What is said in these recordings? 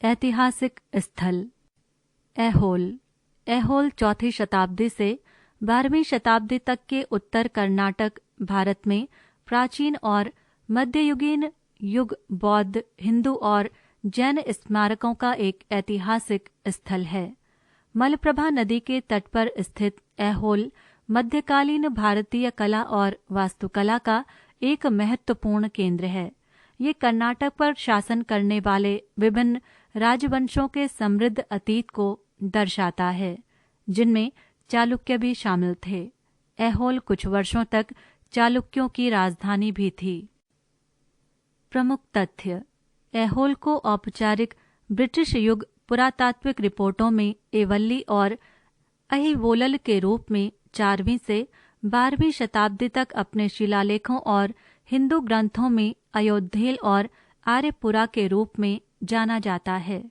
ऐतिहासिक स्थल ऐहोल। ऐहोल 4वीं शताब्दी से 12वीं शताब्दी तक के उत्तर कर्नाटक भारत में प्राचीन और मध्ययुगीन युग बौद्ध, हिंदू और जैन स्मारकों का एक ऐतिहासिक स्थल है। मलप्रभा नदी के तट पर स्थित ऐहोल मध्यकालीन भारतीय कला और वास्तुकला का एक महत्वपूर्ण केंद्र है। ये कर्नाटक पर शासन करने वाले विभिन्न राजवंशों के समृद्ध अतीत को दर्शाता है, जिनमें चालुक्य भी शामिल थे। ऐहोल कुछ वर्षों तक चालुक्यों की राजधानी भी थी। प्रमुख तथ्य: ऐहोल को औपचारिक ब्रिटिश युग पुरातात्विक रिपोर्टों में एवल्ली और अहिवोलल के रूप में 4वीं से 12वीं शताब्दी तक अपने शिलालेखों और हिंदू ग्रंथों में अयोध्येल और आर्यपुरा के रूप में जाना जाता है।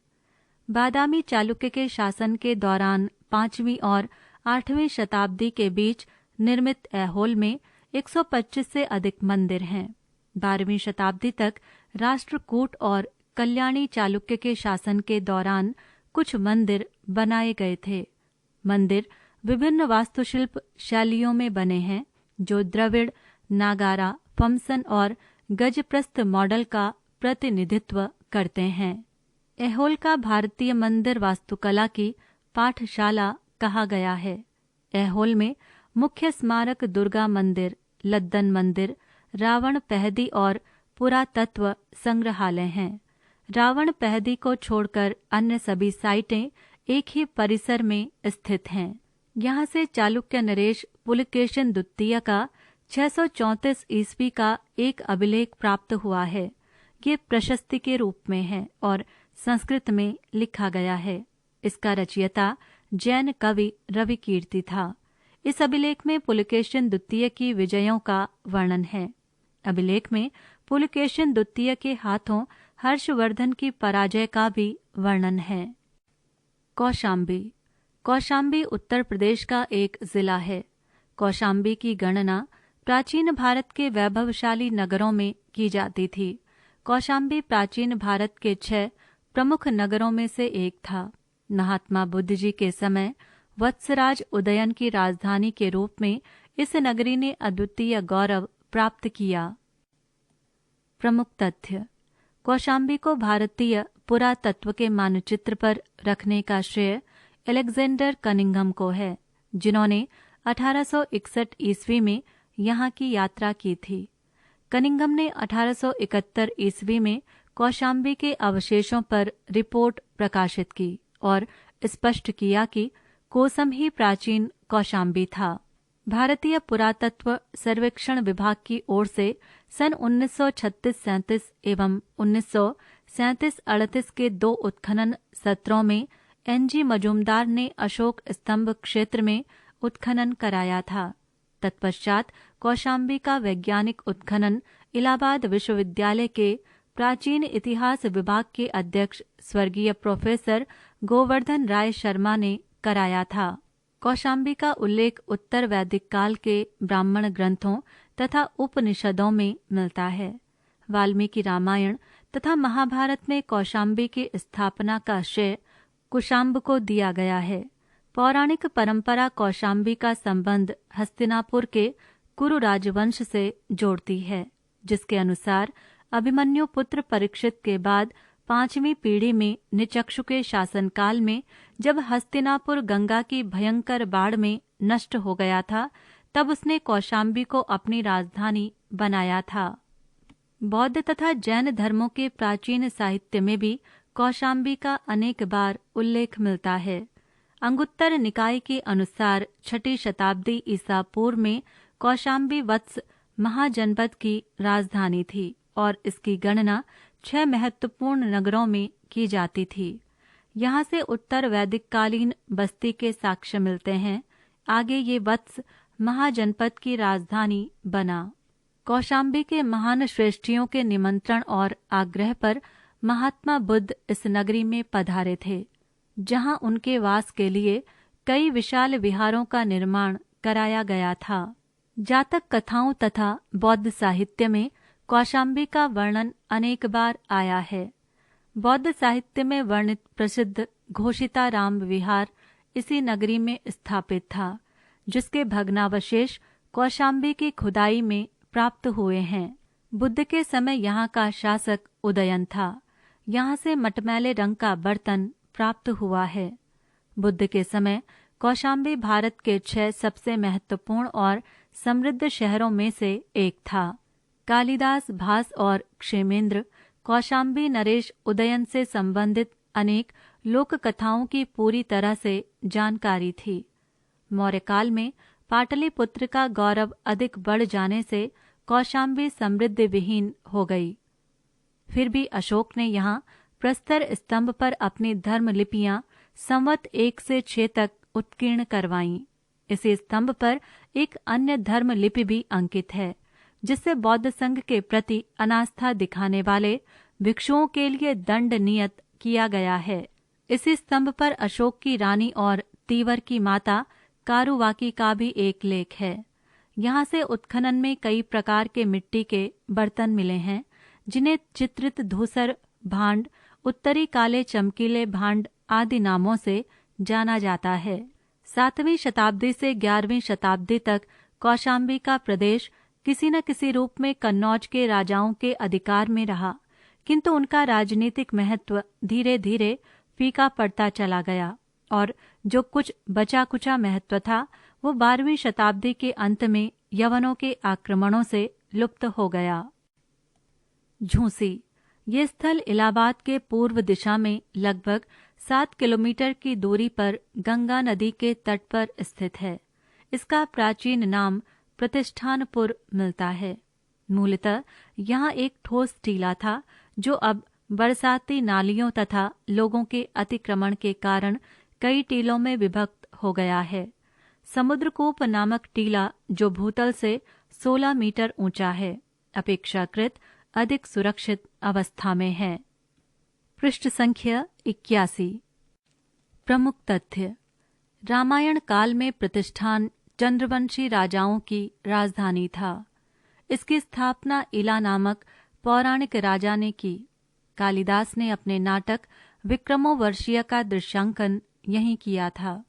बादामी चालुक्य के शासन के दौरान 5वीं और 8वीं शताब्दी के बीच निर्मित ऐहोल में 125 से अधिक मंदिर हैं। 12वीं शताब्दी तक राष्ट्रकूट और कल्याणी चालुक्य के शासन के दौरान कुछ मंदिर बनाए गए थे। मंदिर विभिन्न वास्तुशिल्प शैलियों में बने हैं, जो द्रविड़, नागारा, फमसन और गजप्रस्थ मॉडल का प्रतिनिधित्व करते हैं। ऐहोल का भारतीय मंदिर वास्तुकला की पाठशाला कहा गया है। ऐहोल में मुख्य स्मारक दुर्गा मंदिर, लद्दन मंदिर, रावण पहदी और पुरातत्व संग्रहालय हैं। रावण पहदी को छोड़कर अन्य सभी साइटें एक ही परिसर में स्थित हैं। यहाँ से चालुक्य नरेश पुलकेशिन द्वितीय का 634 ईस्वी का एक अभिलेख प्राप्त हुआ है। ये प्रशस्ति के रूप में है और संस्कृत में लिखा गया है। इसका रचयिता जैन कवि रविकीर्ति था। इस अभिलेख में पुलकेशिन द्वितीय की विजयों का वर्णन है। अभिलेख में पुलकेशिन द्वितीय के हाथों हर्षवर्धन की पराजय का भी वर्णन है। कौशाम्बी। कौशाम्बी उत्तर प्रदेश का एक जिला है। कौशाम्बी की गणना प्राचीन भारत के वैभवशाली नगरों में की जाती थी। कौशाम्बी प्राचीन भारत के 6 प्रमुख नगरों में से एक था। महात्मा बुद्ध जी के समय वत्सराज उदयन की राजधानी के रूप में इस नगरी ने अद्वितीय गौरव प्राप्त किया। प्रमुख तथ्य: कौशाम्बी को भारतीय पुरातत्व के मानचित्र पर रखने का श्रेय अलेक्जेंडर कनिंघम को है, जिन्होंने 1861 ईस्वी में यहाँ की यात्रा की थी। कनिंघम ने 1871 ईस्वी में कौशाम्बी के अवशेषों पर रिपोर्ट प्रकाशित की और स्पष्ट किया कि कोसम ही प्राचीन कौशाम्बी था। भारतीय पुरातत्व सर्वेक्षण विभाग की ओर से सन 1936-37 एवं 1937-38 के 2 उत्खनन सत्रों में NG मजूमदार ने अशोक स्तंभ क्षेत्र में उत्खनन कराया था। तत्पश्चात कौशाम्बी का वैज्ञानिक उत्खनन इलाहाबाद विश्वविद्यालय के प्राचीन इतिहास विभाग के अध्यक्ष स्वर्गीय प्रोफेसर गोवर्धन राय शर्मा ने कराया था। कौशाम्बी का उल्लेख उत्तर वैदिक काल के ब्राह्मण ग्रंथों तथा उपनिषदों में मिलता है। वाल्मीकि रामायण तथा महाभारत में कौशाम्बी की स्थापना का श्रेय कुशाम्ब को दिया गया है। पौराणिक परंपरा कौशाम्बी का संबंध हस्तिनापुर के कुरु राजवंश से जोड़ती है, जिसके अनुसार अभिमन्यु पुत्र परीक्षित के बाद 5वीं पीढ़ी में निचक्षु के शासनकाल में जब हस्तिनापुर गंगा की भयंकर बाढ़ में नष्ट हो गया था, तब उसने कौशाम्बी को अपनी राजधानी बनाया था। बौद्ध तथा जैन धर्मों के प्राचीन साहित्य में भी कौशाम्बी का अनेक बार उल्लेख मिलता है। अंगुत्तर निकाय के अनुसार 6ठी शताब्दी ईसा पूर्व में कौशाम्बी वत्स महाजनपद की राजधानी थी और इसकी गणना 6 महत्वपूर्ण नगरों में की जाती थी। यहाँ से उत्तर वैदिक कालीन बस्ती के साक्ष्य मिलते हैं। आगे ये वत्स महाजनपद की राजधानी बना। कौशाम्बी के महान श्रेष्ठियों के निमंत्रण और आग्रह पर महात्मा बुद्ध इस नगरी में पधारे थे, जहाँ उनके वास के लिए कई विशाल विहारों का निर्माण कराया गया था। जातक कथाओं तथा बौद्ध साहित्य में कौशाम्बी का वर्णन अनेक बार आया है। बौद्ध साहित्य में वर्णित प्रसिद्ध घोषिताराम विहार इसी नगरी में स्थापित था, जिसके भग्नावशेष कौशाम्बी की खुदाई में प्राप्त हुए हैं। बुद्ध के समय यहाँ का शासक उदयन था। यहाँ से मटमैले रंग का बर्तन प्राप्त हुआ है। बुद्ध के समय कौशाम्बी भारत के 6 सबसे महत्वपूर्ण और समृद्ध शहरों में से एक था। कालिदास, भास और क्षेमेंद्र, कौशाम्बी नरेश उदयन से संबंधित अनेक लोक कथाओं की पूरी तरह से जानकारी थी। मौर्यकाल में पाटलिपुत्र का गौरव अधिक बढ़ जाने से कौशाम्बी समृद्धि विहीन हो गई। फिर भी अशोक ने यहाँ प्रस्तर स्तंभ पर अपनी धर्म लिपियां संवत 1 से 6 तक उत्कीर्ण करवाईं। इसी स्तंभ पर एक अन्य धर्म लिपि भी अंकित है, जिससे बौद्ध संघ के प्रति अनास्था दिखाने वाले भिक्षुओं के लिए दंड नियत किया गया है। इसी स्तंभ पर अशोक की रानी और तीवर की माता कारुवाकी का भी एक लेख है। यहाँ से उत्खनन में कई प्रकार के मिट्टी के बर्तन मिले हैं, जिन्हें चित्रित धूसर भांड, उत्तरी काले चमकीले भांड आदि नामों से जाना जाता है। 7वीं शताब्दी से 11वीं शताब्दी तक कौशाम्बी का प्रदेश किसी न किसी रूप में कन्नौज के राजाओं के अधिकार में रहा, किंतु उनका राजनीतिक महत्व धीरे धीरे फीका पड़ता चला गया और जो कुछ बचा कुचा महत्व था वो 12वीं शताब्दी के अंत में यवनों के आक्रमणों से लुप्त हो गया। झूसी, ये स्थल इलाहाबाद के पूर्व दिशा में लगभग 7 किलोमीटर की दूरी पर गंगा नदी के तट पर स्थित है। इसका प्राचीन नाम प्रतिष्ठानपुर मिलता है। मूलतः यहाँ एक ठोस टीला था, जो अब बरसाती नालियों तथा लोगों के अतिक्रमण के कारण कई टीलों में विभक्त हो गया है। समुद्रकूप नामक टीला, जो भूतल से 16 मीटर ऊंचा है, अपेक्षाकृत अधिक सुरक्षित अवस्था में है। पृष्ठ संख्या 81। प्रमुख तथ्य: रामायण काल में प्रतिष्ठान चंद्रवंशी राजाओं की राजधानी था। इसकी स्थापना इला नामक पौराणिक राजा ने की। कालिदास ने अपने नाटक विक्रमोर्वशीय का दृश्यांकन यहीं किया था।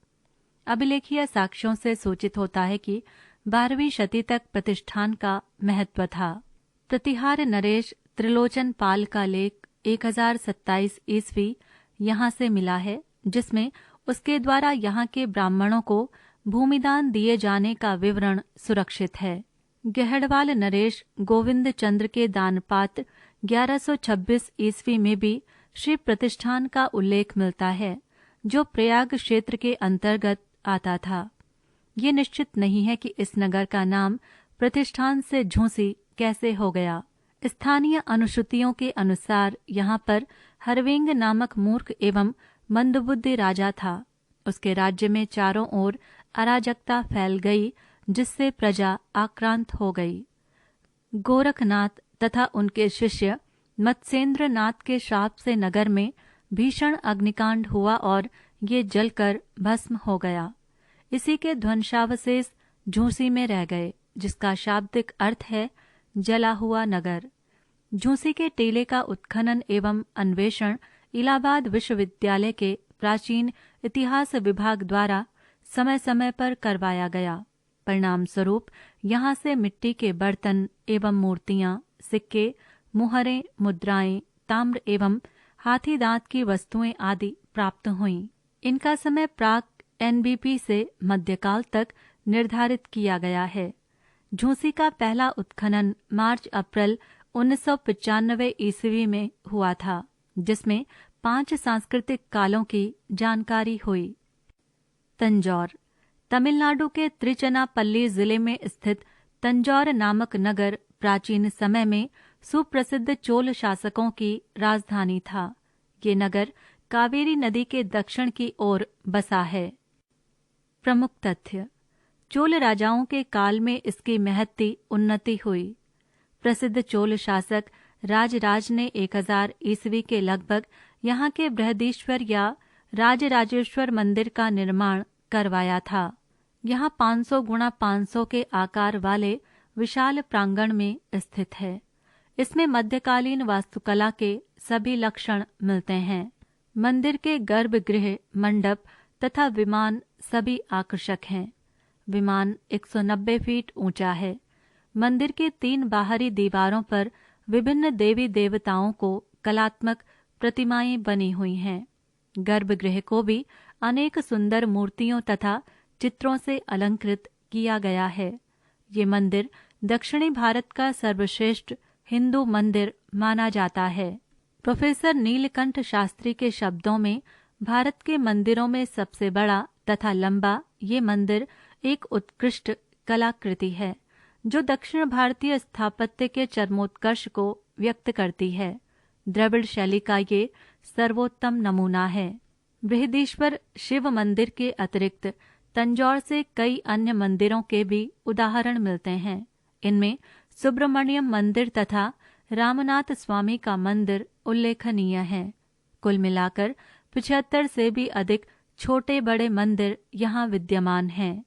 अभिलेखीय साक्ष्यों से सूचित होता है कि 12वीं शती तक प्रतिष्ठान का महत्व था। प्रतिहार नरेश त्रिलोचन पाल का लेख 1027 ईस्वी यहाँ से मिला है, जिसमें उसके द्वारा यहाँ के ब्राह्मणों को भूमिदान दिए जाने का विवरण सुरक्षित है। गहड़वाल नरेश गोविंद चंद्र के दानपात्र 1126 ईस्वी में भी श्री प्रतिष्ठान का उल्लेख मिलता है, जो प्रयाग क्षेत्र के अंतर्गत आता था। ये निश्चित नहीं है कि इस नगर का नाम प्रतिष्ठान से झूसी कैसे हो गया। स्थानीय अनुश्रुतियों के अनुसार यहाँ पर हरवेंग नामक मूर्ख एवं मंदबुद्धि राजा था। उसके राज्य में चारों ओर अराजकता फैल गई, जिससे प्रजा आक्रांत हो गई। गोरखनाथ तथा उनके शिष्य मत्स्येंद्र नाथ के श्राप से नगर में भीषण अग्निकांड हुआ और ये जलकर भस्म हो गया। इसी के ध्वंसावशेष झूसी में रह गए, जिसका शाब्दिक अर्थ है जला हुआ नगर। झूसी के टीले का उत्खनन एवं अन्वेषण इलाहाबाद विश्वविद्यालय के प्राचीन इतिहास विभाग द्वारा समय समय पर करवाया गया। परिणाम स्वरूप यहाँ से मिट्टी के बर्तन एवं मूर्तियां, सिक्के, मुहरें, मुद्राएं, ताम्र एवं हाथी दांत की वस्तुएं आदि प्राप्त हुईं। इनका समय प्राक NBP से मध्यकाल तक निर्धारित किया गया है। झूसी का पहला उत्खनन मार्च-अप्रैल 1995 ईस्वी में हुआ था, जिसमें 5 सांस्कृतिक कालों की जानकारी हुई। तंजौर, तमिलनाडु के त्रिचनापल्ली जिले में स्थित तंजौर नामक नगर प्राचीन समय में सुप्रसिद्ध चोल शासकों की राजधानी था। ये नगर कावेरी नदी के दक्षिण की ओर बसा है। प्रमुख तथ्य: चोल राजाओं के काल में इसकी महत्ती उन्नति हुई। प्रसिद्ध चोल शासक राजराज ने 1000 ईस्वी के लगभग यहाँ के बृहदीश्वर या राजराजेश्वर मंदिर का निर्माण करवाया था। यहाँ 500 गुणा 500 के आकार वाले विशाल प्रांगण में स्थित है। इसमें मध्यकालीन वास्तुकला के सभी लक्षण मिलते हैं। मंदिर के गर्भगृह, मंडप तथा विमान सभी आकर्षक हैं। विमान 190 फीट ऊंचा है। मंदिर के 3 बाहरी दीवारों पर विभिन्न देवी देवताओं को कलात्मक प्रतिमाएं बनी हुई हैं। गर्भगृह को भी अनेक सुंदर मूर्तियों तथा चित्रों से अलंकृत किया गया है। ये मंदिर दक्षिणी भारत का सर्वश्रेष्ठ हिंदू मंदिर माना जाता है। प्रोफेसर नीलकंठ शास्त्री के शब्दों में भारत के मंदिरों में सबसे बड़ा तथा लंबा ये मंदिर एक उत्कृष्ट कलाकृति है जो दक्षिण भारतीय स्थापत्य के चरमोत्कर्ष को व्यक्त करती है। द्रविड़ शैली का ये सर्वोत्तम नमूना है। बृहदीश्वर शिव मंदिर के अतिरिक्त तंजौर से कई अन्य मंदिरों के भी उदाहरण मिलते हैं। इनमें सुब्रमण्यम मंदिर तथा रामनाथ स्वामी का मंदिर उल्लेखनीय है। कुल मिलाकर 75 से भी अधिक छोटे बड़े मंदिर यहाँ विद्यमान हैं।